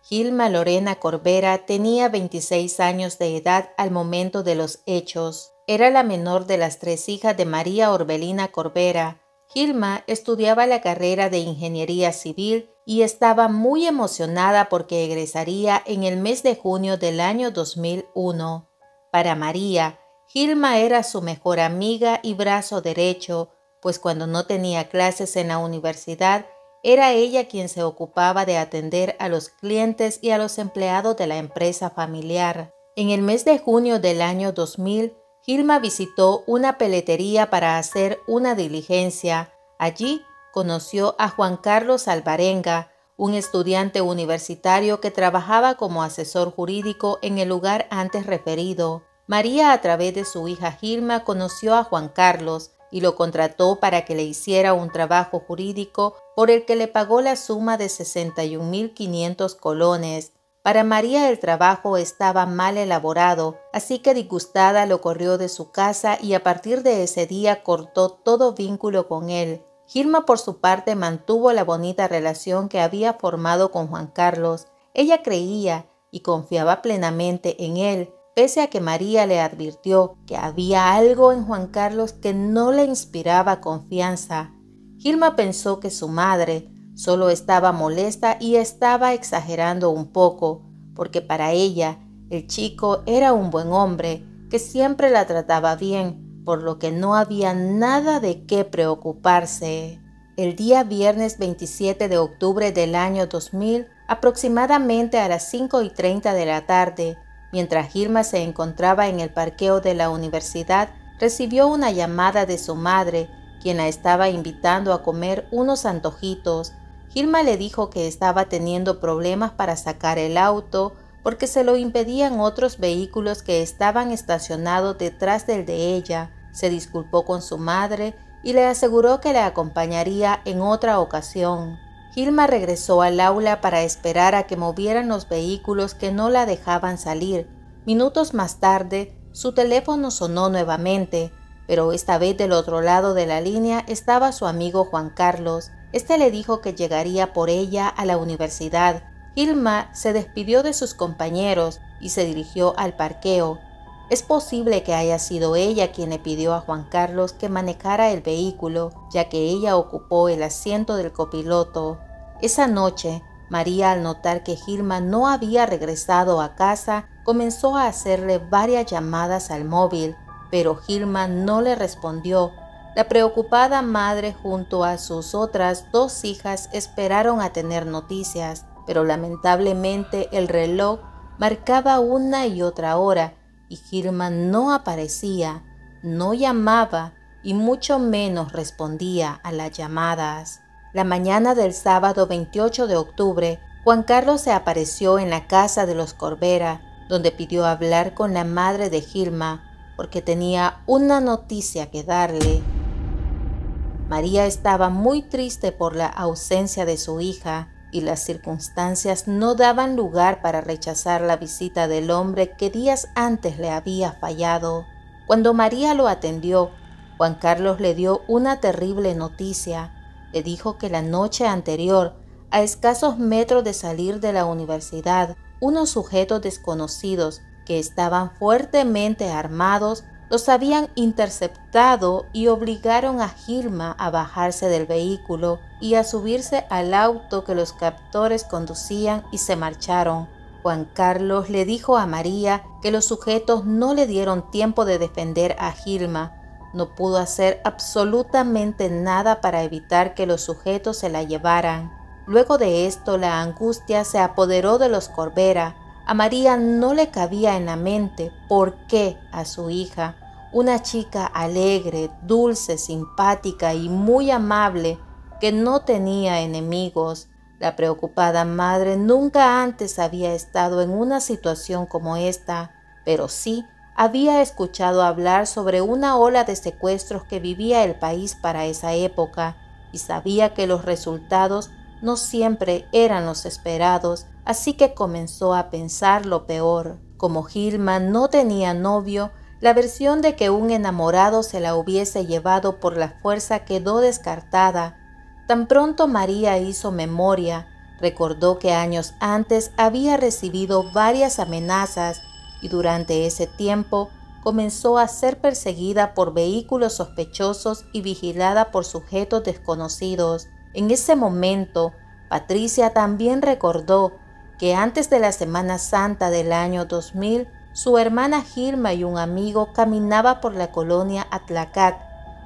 Gilma Lorena Corbera tenía 26 años de edad al momento de los hechos. Era la menor de las 3 hijas de María Orbelina Corbera. Gilma estudiaba la carrera de Ingeniería Civil y estaba muy emocionada porque egresaría en el mes de junio del año 2001. Para María, Gilma era su mejor amiga y brazo derecho, pues cuando no tenía clases en la universidad, era ella quien se ocupaba de atender a los clientes y a los empleados de la empresa familiar. En el mes de junio del año 2000, Gilma visitó una peletería para hacer una diligencia. Allí conoció a Juan Carlos Alvarenga, un estudiante universitario que trabajaba como asesor jurídico en el lugar antes referido. María, a través de su hija Gilma, conoció a Juan Carlos y lo contrató para que le hiciera un trabajo jurídico por el que le pagó la suma de 61.500 colones. Para María el trabajo estaba mal elaborado, así que disgustada lo corrió de su casa y a partir de ese día cortó todo vínculo con él. Gilma, por su parte, mantuvo la bonita relación que había formado con Juan Carlos. Ella creía y confiaba plenamente en él, pese a que María le advirtió que había algo en Juan Carlos que no le inspiraba confianza. Gilma pensó que su madre solo estaba molesta y estaba exagerando un poco, porque para ella el chico era un buen hombre que siempre la trataba bien, por lo que no había nada de qué preocuparse. El día viernes 27 de octubre del año 2000, aproximadamente a las 5:30 de la tarde, mientras Gilma se encontraba en el parqueo de la universidad, recibió una llamada de su madre, quien la estaba invitando a comer unos antojitos. Gilma le dijo que estaba teniendo problemas para sacar el auto porque se lo impedían otros vehículos que estaban estacionados detrás del de ella. Se disculpó con su madre y le aseguró que la acompañaría en otra ocasión. Gilma regresó al aula para esperar a que movieran los vehículos que no la dejaban salir. Minutos más tarde, su teléfono sonó nuevamente, pero esta vez del otro lado de la línea estaba su amigo Juan Carlos. Este le dijo que llegaría por ella a la universidad. Gilma se despidió de sus compañeros y se dirigió al parqueo. Es posible que haya sido ella quien le pidió a Juan Carlos que manejara el vehículo, ya que ella ocupó el asiento del copiloto. Esa noche, María, al notar que Gilma no había regresado a casa, comenzó a hacerle varias llamadas al móvil, pero Gilma no le respondió. La preocupada madre junto a sus otras 2 hijas esperaron a tener noticias, pero lamentablemente el reloj marcaba una y otra hora y Gilma no aparecía, no llamaba y mucho menos respondía a las llamadas. La mañana del sábado 28 de octubre, Juan Carlos se apareció en la casa de los Corbera, donde pidió hablar con la madre de Gilma, porque tenía una noticia que darle. María estaba muy triste por la ausencia de su hija y las circunstancias no daban lugar para rechazar la visita del hombre que días antes le había fallado. Cuando María lo atendió, Juan Carlos le dio una terrible noticia. Le dijo que la noche anterior, a escasos metros de salir de la universidad, unos sujetos desconocidos que estaban fuertemente armados los habían interceptado y obligaron a Gilma a bajarse del vehículo y a subirse al auto que los captores conducían y se marcharon. Juan Carlos le dijo a María que los sujetos no le dieron tiempo de defender a Gilma. No pudo hacer absolutamente nada para evitar que los sujetos se la llevaran. Luego de esto, la angustia se apoderó de los Corbera. A María no le cabía en la mente por qué a su hija, una chica alegre, dulce, simpática y muy amable, que no tenía enemigos. La preocupada madre nunca antes había estado en una situación como esta, pero sí había escuchado hablar sobre una ola de secuestros que vivía el país para esa época y sabía que los resultados no siempre eran los esperados, así que comenzó a pensar lo peor. Como Gilma no tenía novio, la versión de que un enamorado se la hubiese llevado por la fuerza quedó descartada. Tan pronto María hizo memoria, Recordó que años antes había recibido varias amenazas y durante ese tiempo comenzó a ser perseguida por vehículos sospechosos y vigilada por sujetos desconocidos. En ese momento, Patricia también recordó que antes de la Semana Santa del año 2000, su hermana Gilma y un amigo caminaban por la colonia Atlacat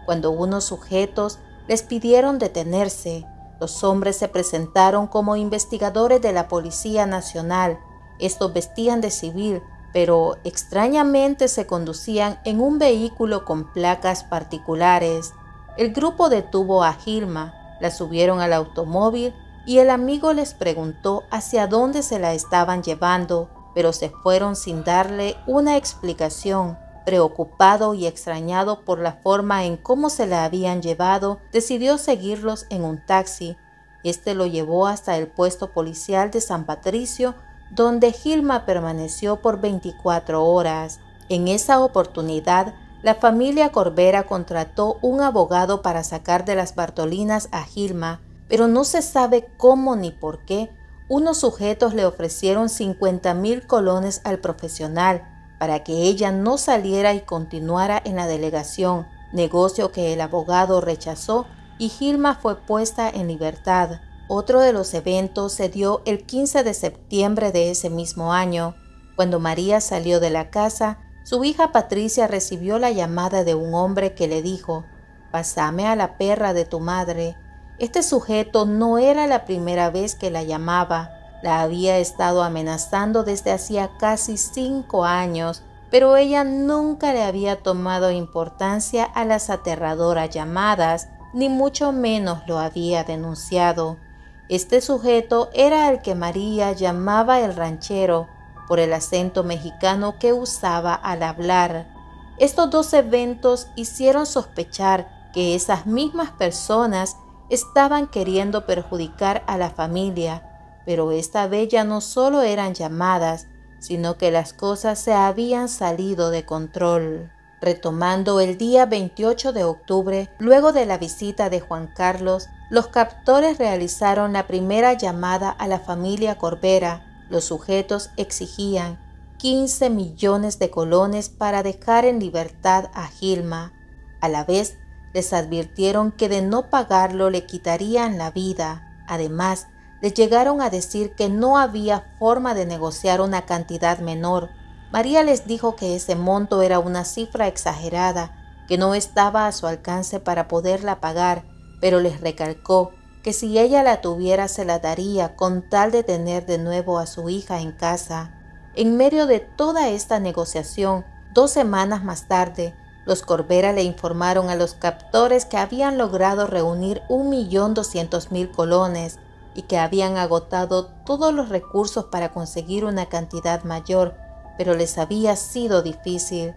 cuando unos sujetos les pidieron detenerse. Los hombres se presentaron como investigadores de la Policía Nacional. Estos vestían de civil, pero extrañamente se conducían en un vehículo con placas particulares. El grupo detuvo a Gilma, la subieron al automóvil y el amigo les preguntó hacia dónde se la estaban llevando, pero se fueron sin darle una explicación. Preocupado y extrañado por la forma en cómo se la habían llevado, decidió seguirlos en un taxi. Este lo llevó hasta el puesto policial de San Patricio, donde Gilma permaneció por 24 horas. En esa oportunidad, la familia Corbera contrató un abogado para sacar de las Bartolinas a Gilma, pero no se sabe cómo ni por qué. Unos sujetos le ofrecieron 50,000 colones al profesional para que ella no saliera y continuara en la delegación, negocio que el abogado rechazó y Gilma fue puesta en libertad. Otro de los eventos se dio el 15 de septiembre de ese mismo año. Cuando María salió de la casa, su hija Patricia recibió la llamada de un hombre que le dijo: «Pásame a la perra de tu madre». Este sujeto no era la primera vez que la llamaba. La había estado amenazando desde hacía casi 5 años, pero ella nunca le había tomado importancia a las aterradoras llamadas, ni mucho menos lo había denunciado. Este sujeto era el que María llamaba el ranchero, por el acento mexicano que usaba al hablar. Estos dos eventos hicieron sospechar que esas mismas personas estaban queriendo perjudicar a la familia, pero esta vez ya no solo eran llamadas, sino que las cosas se habían salido de control. Retomando el día 28 de octubre, luego de la visita de Juan Carlos, los captores realizaron la primera llamada a la familia Corbera. Los sujetos exigían 15 millones de colones para dejar en libertad a Gilma. A la vez, les advirtieron que de no pagarlo le quitarían la vida. Además, les llegaron a decir que no había forma de negociar una cantidad menor. María les dijo que ese monto era una cifra exagerada, que no estaba a su alcance para poderla pagar, pero les recalcó que si ella la tuviera se la daría con tal de tener de nuevo a su hija en casa. En medio de toda esta negociación, 2 semanas más tarde, los Corbera le informaron a los captores que habían logrado reunir 1.200.000 colones y que habían agotado todos los recursos para conseguir una cantidad mayor, pero les había sido difícil.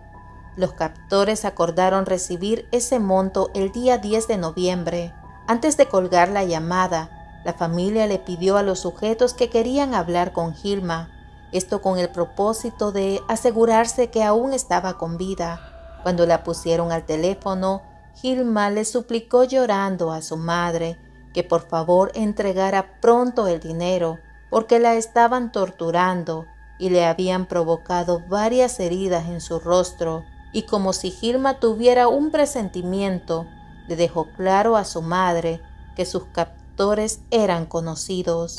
Los captores acordaron recibir ese monto el día 10 de noviembre. Antes de colgar la llamada, la familia le pidió a los sujetos que querían hablar con Gilma, esto con el propósito de asegurarse que aún estaba con vida. Cuando la pusieron al teléfono, Gilma le suplicó llorando a su madre que por favor entregara pronto el dinero, porque la estaban torturando y le habían provocado varias heridas en su rostro, y como si Gilma tuviera un presentimiento, le dejó claro a su madre que sus captores eran conocidos.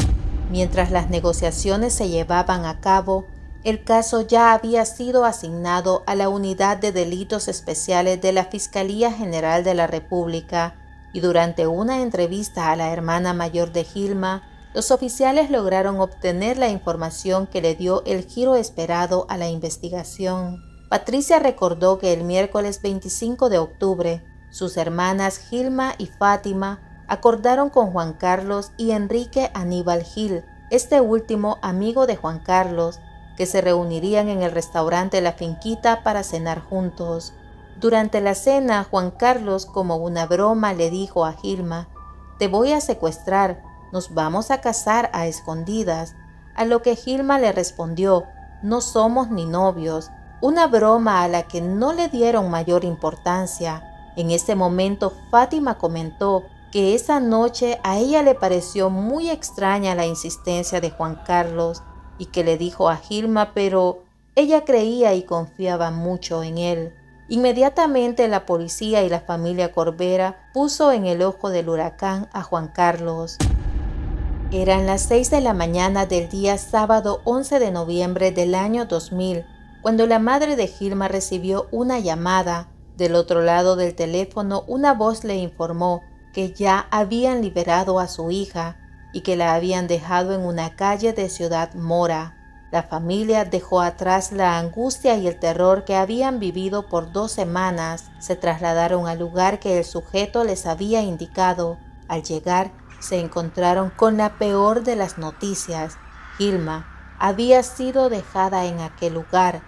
Mientras las negociaciones se llevaban a cabo, el caso ya había sido asignado a la Unidad de Delitos Especiales de la Fiscalía General de la República, y durante una entrevista a la hermana mayor de Gilma, los oficiales lograron obtener la información que le dio el giro esperado a la investigación. Patricia recordó que el miércoles 25 de octubre, sus hermanas Gilma y Fátima acordaron con Juan Carlos y Enrique Aníbal Gil, este último amigo de Juan Carlos, que se reunirían en el restaurante La Finquita para cenar juntos. Durante la cena, Juan Carlos, como una broma, le dijo a Gilma: «Te voy a secuestrar, nos vamos a casar a escondidas», a lo que Gilma le respondió: «No somos ni novios», una broma a la que no le dieron mayor importancia. En ese momento, Fátima comentó que esa noche a ella le pareció muy extraña la insistencia de Juan Carlos y que le dijo a Gilma, pero ella creía y confiaba mucho en él. Inmediatamente la policía y la familia Corbera puso en el ojo del huracán a Juan Carlos. Eran las 6 de la mañana del día sábado 11 de noviembre del año 2000, cuando la madre de Gilma recibió una llamada. Del otro lado del teléfono, una voz le informó que ya habían liberado a su hija y que la habían dejado en una calle de Ciudad Mora. La familia dejó atrás la angustia y el terror que habían vivido por 2 semanas. Se trasladaron al lugar que el sujeto les había indicado. Al llegar, se encontraron con la peor de las noticias. Gilma había sido dejada en aquel lugar,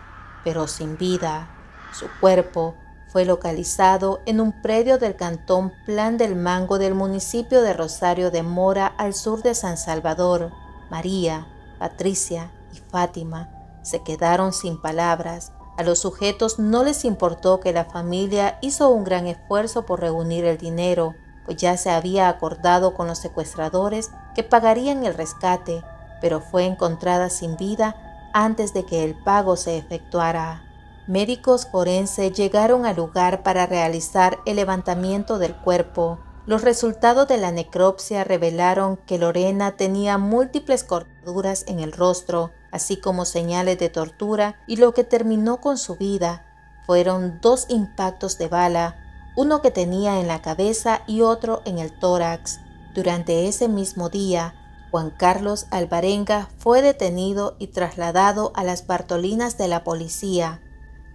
pero sin vida. Su cuerpo fue localizado en un predio del cantón Plan del Mango del municipio de Rosario de Mora, al sur de San Salvador. María, Patricia y Fátima se quedaron sin palabras. A los sujetos no les importó que la familia hizo un gran esfuerzo por reunir el dinero, pues ya se había acordado con los secuestradores que pagarían el rescate, pero fue encontrada sin vida antes de que el pago se efectuara. Médicos forenses llegaron al lugar para realizar el levantamiento del cuerpo. Los resultados de la necropsia revelaron que Lorena tenía múltiples cortaduras en el rostro, así como señales de tortura, y lo que terminó con su vida fueron 2 impactos de bala, uno que tenía en la cabeza y otro en el tórax. Durante ese mismo día, Juan Carlos Alvarenga fue detenido y trasladado a las Bartolinas de la policía.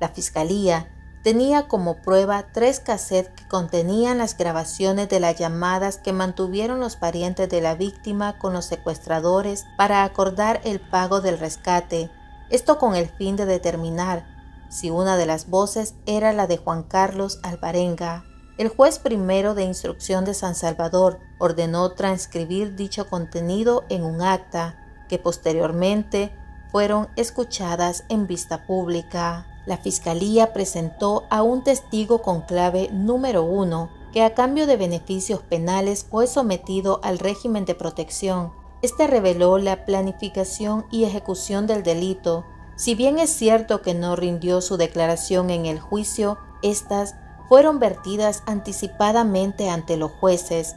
La fiscalía tenía como prueba 3 cassettes que contenían las grabaciones de las llamadas que mantuvieron los parientes de la víctima con los secuestradores para acordar el pago del rescate, esto con el fin de determinar si una de las voces era la de Juan Carlos Alvarenga. El juez primero de instrucción de San Salvador ordenó transcribir dicho contenido en un acta, que posteriormente fueron escuchadas en vista pública. La fiscalía presentó a un testigo con clave número 1, que a cambio de beneficios penales fue sometido al régimen de protección. Este reveló la planificación y ejecución del delito. Si bien es cierto que no rindió su declaración en el juicio, estas fueron vertidas anticipadamente ante los jueces.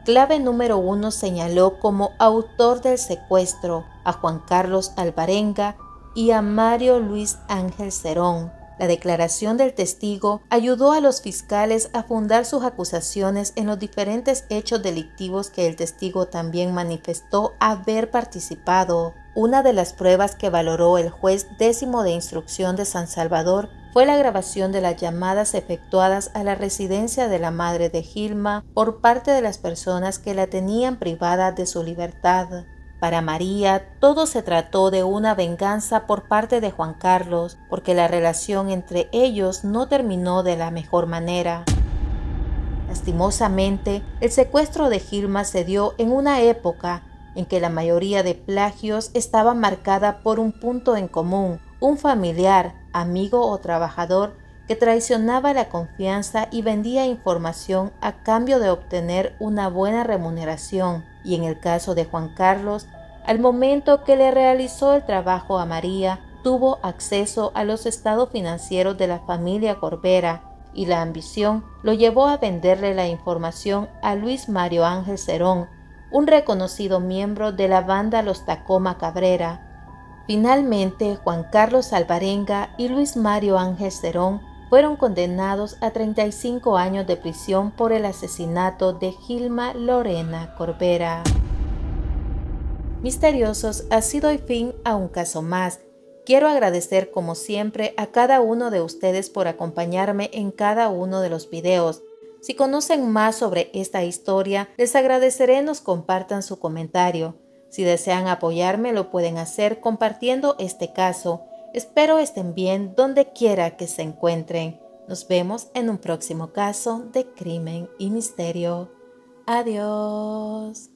Clave número 1 señaló como autor del secuestro a Juan Carlos Alvarenga y a Mario Luis Ángel Cerón. La declaración del testigo ayudó a los fiscales a fundar sus acusaciones en los diferentes hechos delictivos que el testigo también manifestó haber participado. Una de las pruebas que valoró el juez 10º de instrucción de San Salvador fue la grabación de las llamadas efectuadas a la residencia de la madre de Gilma por parte de las personas que la tenían privada de su libertad. Para María, todo se trató de una venganza por parte de Juan Carlos, porque la relación entre ellos no terminó de la mejor manera. Lastimosamente, el secuestro de Gilma se dio en una época en que la mayoría de plagios estaba marcada por un punto en común: un familiar, amigo o trabajador que traicionaba la confianza y vendía información a cambio de obtener una buena remuneración. Y en el caso de Juan Carlos, al momento que le realizó el trabajo a María, tuvo acceso a los estados financieros de la familia Corbera, y la ambición lo llevó a venderle la información a Luis Mario Ángel Cerón, un reconocido miembro de la banda Los Tacoma Cabrera. Finalmente, Juan Carlos Alvarenga y Luis Mario Ángel Cerón fueron condenados a 35 años de prisión por el asesinato de Gilma Lorena Corbera. Misteriosos, ha sido el fin a un caso más. Quiero agradecer como siempre a cada uno de ustedes por acompañarme en cada uno de los videos. Si conocen más sobre esta historia, les agradeceré nos compartan su comentario. Si desean apoyarme, lo pueden hacer compartiendo este caso. Espero estén bien donde quiera que se encuentren. Nos vemos en un próximo caso de crimen y misterio. Adiós.